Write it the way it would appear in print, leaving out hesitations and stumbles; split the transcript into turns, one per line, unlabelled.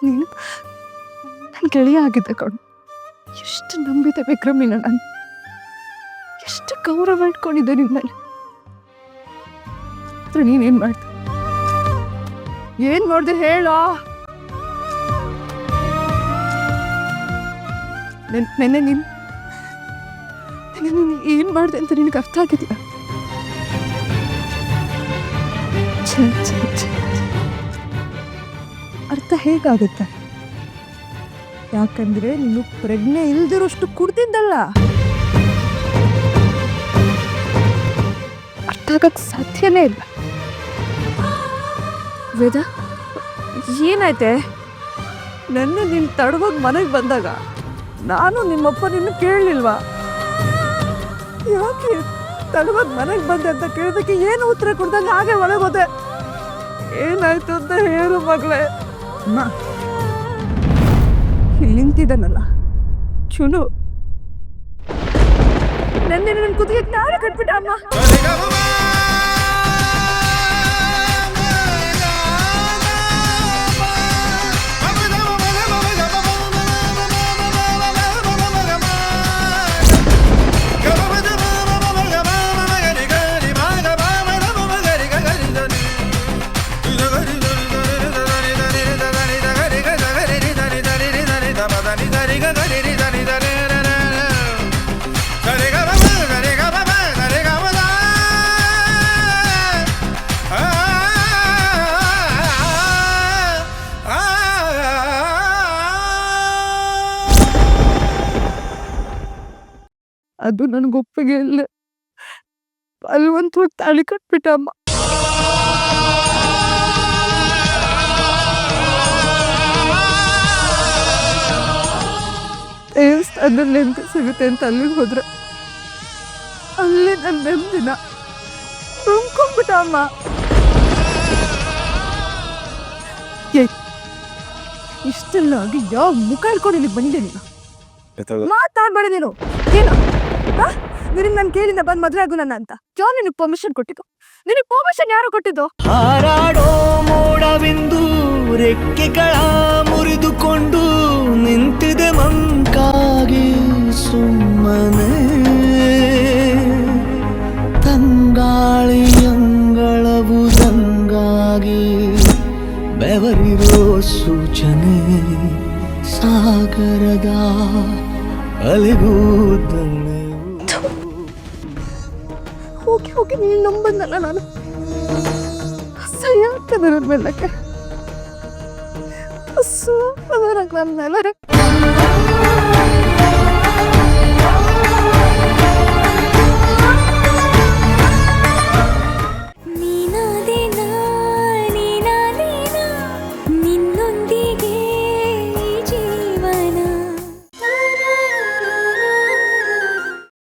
ನೀನು ನನ್ನ ಗೆಳೆಯ ಆಗಿದ್ದೆ ಕಣು. ಎಷ್ಟು ನಂಬಿದೆ ವಿಕ್ರಮ್ ನೀನು, ನಾನು ಎಷ್ಟು ಗೌರವ ಇಟ್ಕೊಂಡಿದ್ದೆ ನಿನ್ನ ಮೇಲೆ. ಆದ್ರೆ ನೀನೇನು ಮಾಡ್ದೆ? ಏನು ಮಾಡಿದೆ ಹೇಳೋ? ನೆನ್ನೆ ನೀನು ಏನು ಮಾಡಿದೆ ಅಂತ ನಿನಗೆ ಅರ್ಥ ಆಗಿದೆಯಾ? ಅರ್ಥ ಹೇಗಾಗುತ್ತೆ? ಯಾಕಂದ್ರೆ ನೀನು ಪ್ರಜ್ಞೆ ಇಲ್ದಿರೋಷ್ಟು ಕುಡ್ದಿದ್ದಲ್ಲ. ಅರ್ಥ ಆಗಕ್ಕೆ ಸಾಧ್ಯನೇ ಇಲ್ಲ. ವೇದ, ಏನಾಯ್ತೆ? ನೆನ್ನೆ ನೀನು ತಡವಾಗಿ ಮನೆಗೆ ಬಂದಾಗ ನಾನು ನಿಮ್ಮಪ್ಪ ನಿನ್ನ ಕೇಳಲಿಲ್ವಾ? ಯಾಕೆ ತಡವಾಗಿ ಮನೆಗೆ ಬಂದೆ ಅಂತ ಕೇಳಿದಕ್ಕೆ ಏನು ಉತ್ತರ ಕೊಡ್ದಂಗೆ ಹಾಗೆ ಒಳಗೋದೆ. ಏನಾಯ್ತು ಅಂತ ಹೇಳು ಮಗಳೇ. ಅಮ್ಮ, ಇಲ್ಲಿ ನಿಂತಿದ್ದಾನಲ್ಲ ಚುನು, ನೆನ್ನೆ ನನ್ನ ಕುದಿಗೆ ನಾಳೆ ಕಟ್ಬಿಟ್ಟ ಅಮ್ಮ. ಅದು ನನಗೊಪ್ಪಿಗೆ ಇಲ್ಲ. ಬಲವಂತವಾಗಿ ತಾಳಿ ಕಟ್ಬಿಟ್ಟ ಅಮ್ಮ. ದೇವಸ್ಥಾನದಲ್ಲಿ ನೆಮ್ಮದಿ ಸಿಗುತ್ತೆ ಅಂತ ಅಲ್ಲಿಗೆ ಹೋದ್ರೆ ಅಲ್ಲಿ ನನ್ನ ನೆಮ್ಮದಿನ ತುಂಬ್ಕೊಂಡ್ಬಿಟ್ಟ ಅಮ್ಮ. ಇಷ್ಟೆಲ್ಲ ಆಗಿ ಯಾವ ಮುಖ ಇಟ್ಕೊಂಡು ಇಲ್ಲಿಗೆ ಬಂದೆ ನೀನು? ಮಾತಾಡ್ಬೇಡ ನೀನು. ಏನು ನಿನಗೆ ನಾನು ಕೇಳಿಂದ ಬಂದು ಮದುವೆ ಆಗು ನನ್ನ ಅಂತ ಯಾರು ನಿನಗೆ ಪರ್ಮಿಷನ್ ಕೊಟ್ಟಿದ್ದು? ನಿನಗೆ ಪರ್ಮಿಷನ್ ಯಾರು ಕೊಟ್ಟಿದ್ದು?
ಹಾರಾಡೋ ಮೋಡವೆಂದು ರೆಕ್ಕೆಗಳ ಮುರಿದುಕೊಂಡು ನಿಂತಿದೆ ಮಂಕಾಗಿ ಸುಮ್ಮನೆ. ತಂಗಾಳಿಯಂಗಳವು ದಂಗಾಗಿ ಬೆವರಿರೋ ಸೂಚನೆ ಸಾಗರದ ಅಲೆಗೂದನೆ.
ಹೋಗಿ ಹೋಗಿ ನೀನು ನಂಬಂದಲ್ಲ ನಾನು. ಅಸಹ್ಯ ಆಗ್ತದೆ ನನ್ನ ಮೇಲಕ್ಕೆ. ಅಸಹ್ಯ ನನ್ನ ಮೇಲೆ.